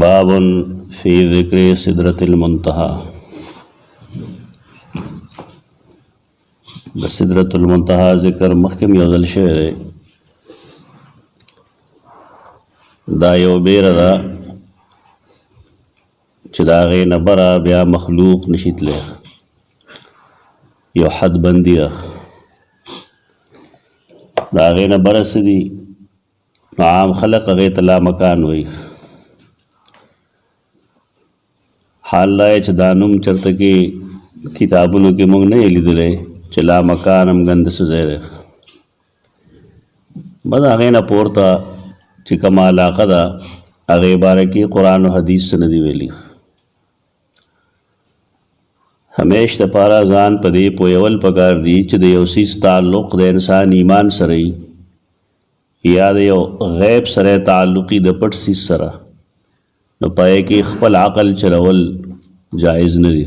باب فی ذکر سدرۃ المنتہا. د سدرۃ المنتہا ذکر مخکم یو ځل شوی دی. دا یو بیره ده چې د هغې نه بره بیا مخلوق نشي تلی، یو حد بندي ده. د هغې نه بره څه دي نو عام خلق هغې ته لامکان وایي. حال دا چې دا نوم چېرته کې کتابونو کې موږ نه یې لیدلی چې لامکان هم ګنده څه ځای دی. بس هغې نه پورته چې کومه علاقه ده هغې باره کې قرآن و حدیث څه نه دي ویلي. همیش دپاره ځان په دې پوهول پکار دي چې د یو څیز تعلق د انسان ایمان سره وي یا د یو غیب سره تعلقي د پټ څیز سره، نو پای کې خپل عقل چلول جایز نه دي.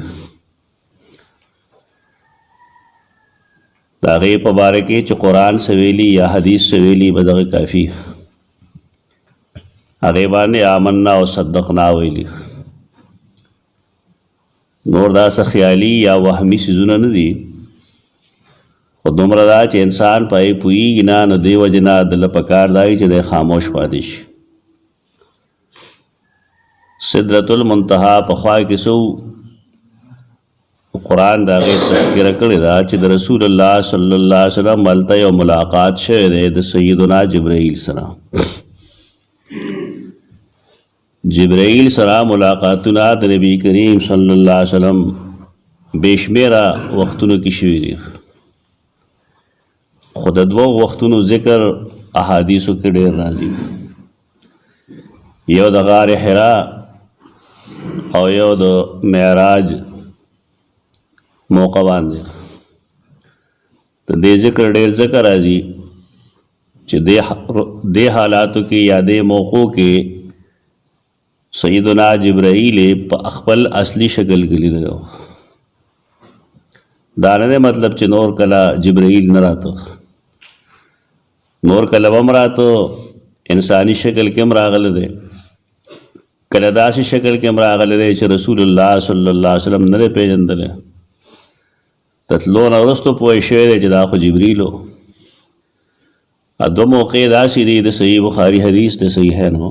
د هغې په باره کې چې قرآن څه ویلي یا حدیث څه ویلي به دغه کافي. هغې باندې آمنا او صدقنا ویلي. نور دا څه خیالي یا وهمي څیزونه نه دي، خو دومره دا چې انسان پای پوهېږي نه، نو دې وجې نه دله پکار دا وي چې دی خاموش پاتې شي. سدرۃ المنتہا پخوا کې څه قرآن د هغې تذکره کړې ده چې د رسول الله صلی الله علیه وسلم هلته یو ملاقات شوی دی د سیدنا جبرائیل سره. جبرائیل سره ملاقاتونه د نبی کریم صلی الله علیه وسلم بېشمېره وختونو کې شوي دي، خو د دوو وختونو ذکر احادیثو کې ډېر راځي. یو د غار حرا او یو د معراج موقع باندې. د دې ذکر ډېر ذکر راځي چې دې حالاتو کې یا دې موقعو کې سیدنا جبرائیل په خپل اصلي شکل کې لیدلی و. دا نه دی مطلب چې نور کله جبرائیل نه راته، نور کله به هم راته انساني شکل کې هم راغلی دی، کله داسې شکل کې هم راغلی دی چې رسول الله صلی الله علیه وسلم نه دی پېژندلی. د تلو نه وروسته پوه شوی دی چې دا خو جبریل و. دوه موقع داسې دي د صحیح بخاري حدیث د صحیحین و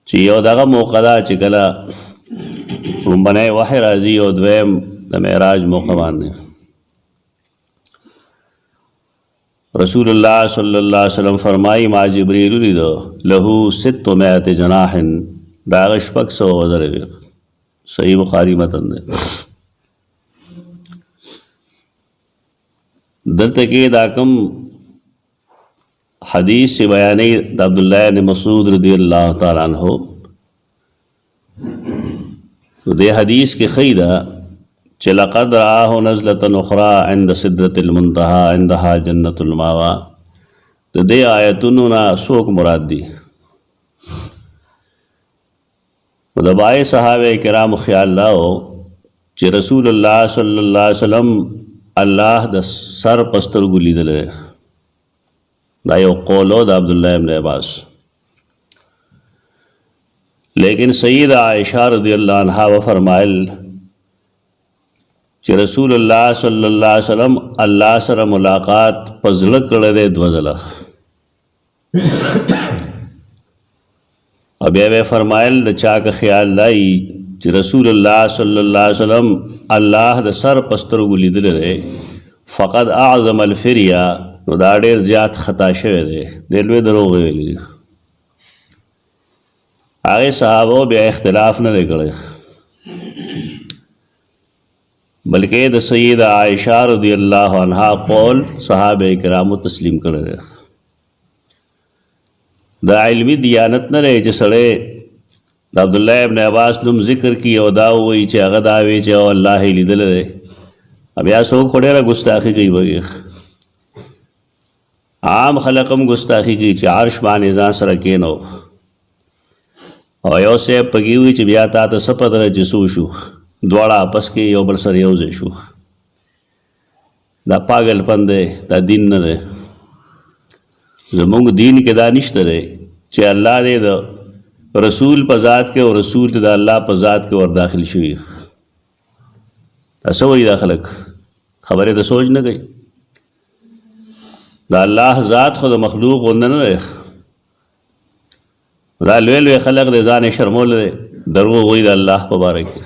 چې یو دغه موقع ده چې کله لومبنی وحی راځي او دویم د معراج موقع باندې. رسول الله صلی الله علیه وسلم فرمایي ما جبریل لیدو له 600 جناح، د هغه 600 وزرې وي. صحیح بخاري متن دی. دلته کې دا کوم حدیث چې بیانوي د عبدالله بن مسعود رضی الله تعالی عنہ، دې حدیث کې ښیي ده چې لقد رآه نزلة اخرى عند سدرة المنتهى عندها جنة المأوى. د دې آیتونو نه څوک مراد دي؟ د باقي صحابه کرامو خیال دا و چې رسول الله صلی الله علیه وسلم الله د سر په سترګو لیدلی. دا یو قول و د عبدالله ابن عباس. لیکن سید عائشہ رضی اللہ عنہ وفرمائل چې رسول الله صلی الله علیه وسلم الله سره ملاقات په زړه کړی دی 2 ځله. او بیا یې فرمایل د چا که خیال دی چې رسول الله صلی الله علیه وسلم الله د سر په سترګو لیدلی دی فقد اعظم الفریا، نو دا ډېر زیات خطا شوی دی، ډېر لوی دروغ ویلي دي. هغې صحابو بیا اختلاف نه دی کړی، بلکې د سیده عائشہ رضی الله عنها قول صحابه کرامو تسلیم کړی دی. دا علمي دیانت نه دی چې سړی د عبدالله ابن عباس نوم ذکر کړي او دا ووایي چې هغه دا وایي چې الله یې لیدلی دی. بیا څوک خو ډېره ګستاخي کوي بغیر. عام خلق هم ګستاخي کوي چې عرش باندې ځان سره کېنو او یو صاحب پکې وي چې بیا تا ته څه پته ده چې څه وشو، دواړه آپس کې یو بل سره یو ځای شو. دا پاگل پن دی، دا دین نه دی. زمونږ دین کې دا نشته دی چې الله دې د رسول په ذات کې او رسول د الله په ذات کې ور داخل شوی. تاسو وایي دا خلک خبره د سوچ نه کوي. دا الله ذات خو د مخلوق غوندې نه دی. دا لوی لوی خلق د ځان شرمول دی، دروغ وایي د الله په باره کې.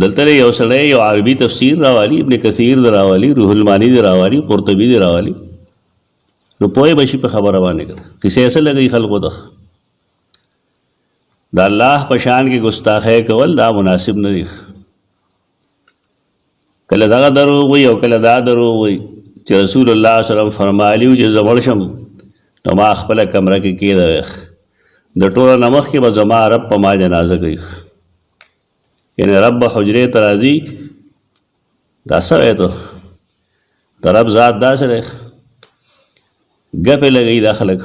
دلته یو سړی یو عربي تفسیر راوالی، ابن کثیر دی راوالی، روح المانی دی راوالی، قرطبي دی راوالی، نو پوهې به شي په خبره باندې کړه. کیسې ایسه لګوي خلقو ته د الله په شان کې ګستاخی کول دا مناسب نه دی. کله دغه دروغ وایي او کله دا دروغ وایي چې رسول الله صلی الله علیه وسلم فرمایلي و چې زه مړ شم نو ما خپله کمره کې کېږده، د ټوله نه مخکې به زما رب په ما جنازه کوي. یعنی رب به حجرې ته راځي. دا څه وایي ته د رب ذات داسې دی. ګپې لګوي دا خلک،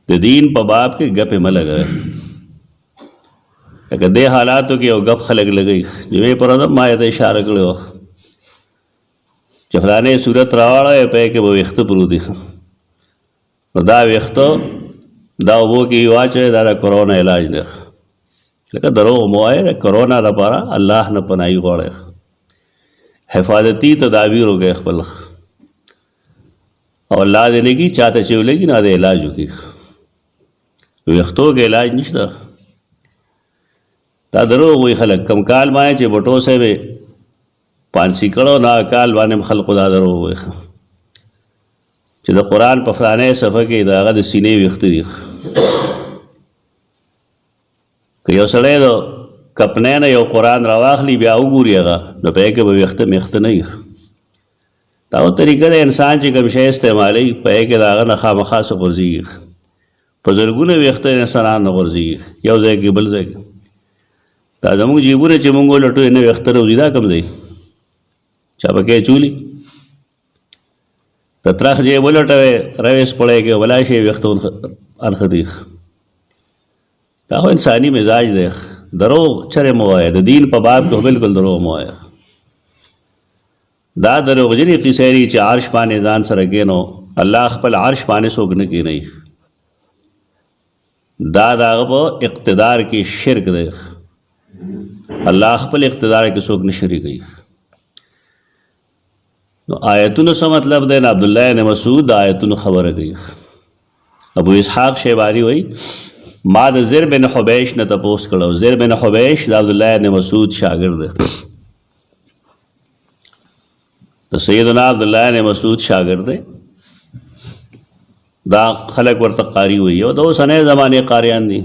د دین په باب کې ګپې مه لګوئ. لکه دې حالاتو کې یو ګپ خلک لګوي. جمعې پر ورځ ما یې ته اشاره کړې وه چې فلانې صورت راواړوی په یې کې به ویښته پروت دي، نو دا ویښته دا اوبو کې واچوئ، دا د کرونا علاج دی. لکه دروغ مو وایئ، د کرونا لپاره الله نه پناهي غواړئ، حفاظتي تدابیر وکړئ خپل، او الله دې نه کي چاته چې ولګي نه د علاج وکړي. ویښتو کې علاج نشته. دا دروغ وایي خلک. کم کال باندې چې بټو صاحب یې پانسي کړو، نه کال باندې خلکو دا دروغ وایي چې د قرآن په فلانۍ صفحه کې د هغه د سینې ویښته دي. که یو سړی د کپنۍ نه یو قرآن راواخلي بیا وګوري هغه، نو په یې کې به ویښته میخته نه وي. دا یو طریقه د انسان چې کوم شی استعمالوي په یې کې د هغه نه خامخا څه غورځېږي. په زرګونه ویښته انسانان نه غورځېږي یو ځای کې بل ځای کې. دا زموږ جیبونه چې مونږ ولټو یې نه ویښته راوځي، دا کوم ځای چا پکې چولي. د ترخ جیب ولټوې رویس پړی کې ولا شي ویښته انښتي. دا خو انساني مزاج دی. دروغ چرې مه وایه، د دین په باب کې بالکل دروغ مه وایه. دا دروغجنې قصې دي چې عرش باندې ځان سره کېنو، الله خپل عرش باندې څوک نه کېنوي. دا د هغه په اقتدار کې شرک دی. الله خپل اقتدار کې څوک نه شریکوي. نو آیتونو څه مطلب دی؟ نه عبدالله بن مسعود د آیتونو خبره کوي. ابو اسحاق شیبانی وایي ما د زر بن حبیش نه تپوس کړو. زر بن حبیش د عبدالله بن مسعود شاګرد دی، د سیدنا عبدالله بن مسعود شاګرد دی. دا خلک ورته قاری وایي، او د اوسنۍ زمانې قاریان دي.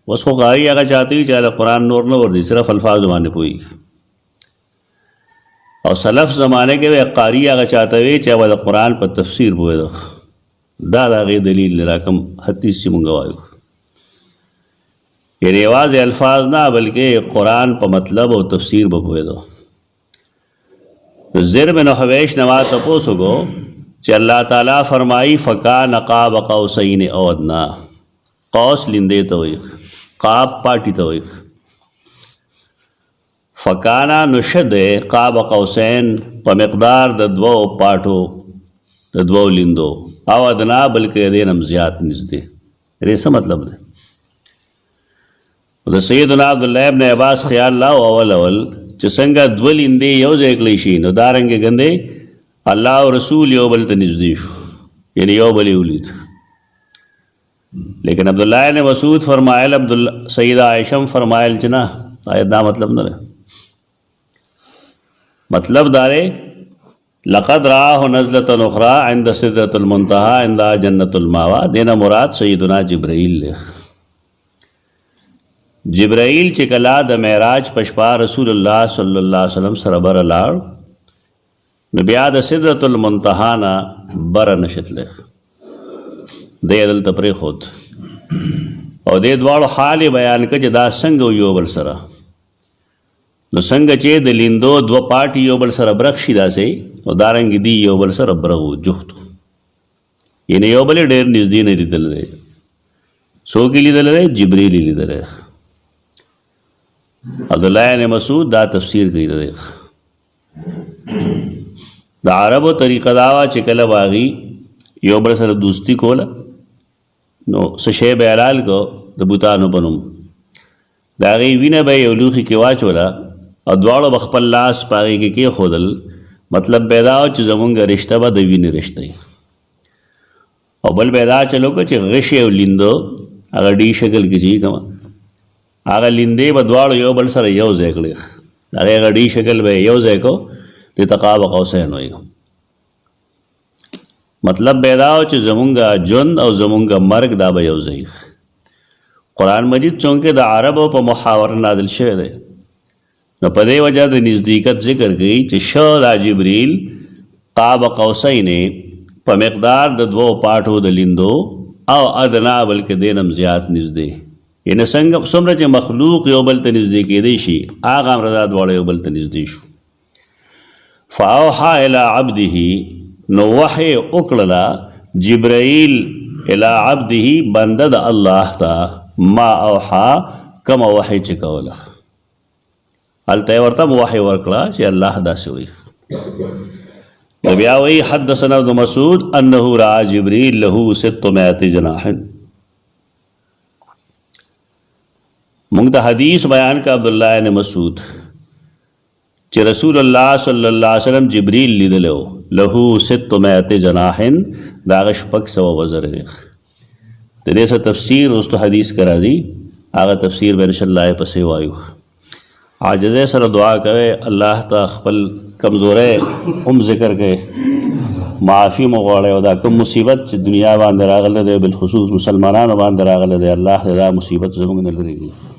اوس خو قاری هغه چاته وي چې هغه قرآن نور نه ورځي، صرف الفاظ باندې پوهېږي. او سلف زمانه کې به قاری هغه چاته وي چې هغه د قرآن په تفسیر پوهېده. دا د هغې دلیل دی. راکم حدیث چې مونږ وایو، یعنې یوازې الفاظ نه بلکې قرآن په مطلب او تفسیر به پوهېده. زر بن حبیش نه ما تپوس وکړو چې الله تعالی فرمایي فکان قاب قوسین او ادنا. قوس لیندې ته وایي، قاب پاټي ته وایي. فکانا نشد قاب قوسین په مقدار د دوو پاټو د دوو لیندو، او ادنا بلکې دې نه زیات نږدې. دې څه مطلب دی؟ د سیدنا عبدالله ابن عباس خیال لا اول چې څنګه دوه لیندې یو ځای کړی شي، نو دارنګې ګندې الله او رسول یو بل ته نږدې شو، یعنی یو بل یې ولید. لیکن عبدالله بن مسعود فرمایل، سیدہ عائشہ فرمایل چې نه، آیت دا مطلب نه دی. مطلب دا دی لقد رآه نزلة اخرى عند سدرة المنتهى عند جنة المأوى. دینا مراد سیدنا جبرائیل دی. جبرائیل چې کله د معراج په شپه رسول الله صلی الله علیه وسلم سره بره لاړ، نو بیا د سدرة المنتهى نه بره نشتلی، دی دلته پرېښود. او دې دواړو حال یې بیان کړه چې دا څنګه یو بل سره. نو څنګه چې د لیندو دوه پاټي یو بل سره برخ شي داسې، او دارنګې دی یو بل سره برغو جفتو، یعنې یو بل یې ډېر نږدې نه لیدلی دی. څوک یې لیدلی دی؟ جبریل یې لیدلی. عبدالله بن مسعود دا تفسیر کوي. د عربو طریقه دا وه چې کله به هغوی یو بل سره دوستي کوله، نو څه شی به حلال کو د بوتانو په نوم د هغې وینه به یو لوښي کې واچوله او دواړو به خپل لاس په هغې کې کېښودل مطلب به دا و چې زمونږ رشته به د وینې رشته وي او بل به دا چل وکړه چې غشې او لیندو هغه ډي شکل کې چې کومه هغه لیندې به دواړو یو بل سره یو ځای کړې د هغې هغه ډي شکل به یې یو ځای کو دې ته قاب قوسین وایي مطلب به دا و چې زمونږ ژوند او زمونږ مرګ دا به یو ځای قرآن مجید چونکې د عربو په محاوره نازل شوی دی نو په دې وجه د نزدېکت ذکر کوي چې شو دا جبریل قاب قوسین په مقدار د 2 پاټو د لیندو او ادنا بلکې دینم زیات نږدې یعنې څنګه څومره چې مخلوق یو بل ته نږدې کېدی شي هغه همردا دواړه یو بل ته نږدې شو فاوحا الی عبده نو وحی وکړله جبرائیل الی عبده بنده د الله ته ما اوحا کومه وحی چې کوله هلته یې ورته وحی ورکړه چې الله داسې وایي نو بیا وایي حدثنا ابن مسعود انه رأى جبریل له 600 جناح موږ ته حدیث بیان کا عبدالله بن مسعود چې رسول الله صلی الله علیه وسلم جبریل لیدلی و له 600 جناح د هغه 600 وزر دی د دې څه تفسیر وروستو حدیث کې راځي هغه تفسیر به انشاءالله یې پسې وایو عاجزۍ سره دعا کوئ الله ته خپل کمزوری هم ذکر کوئ معافي مو غواړئ او دا کوم مصیبت چې دنیا باندې راغلی دی بالخصوص مسلمانانو باندې راغلی دی الله دې دا مصیبت زموږ نه لرې کړي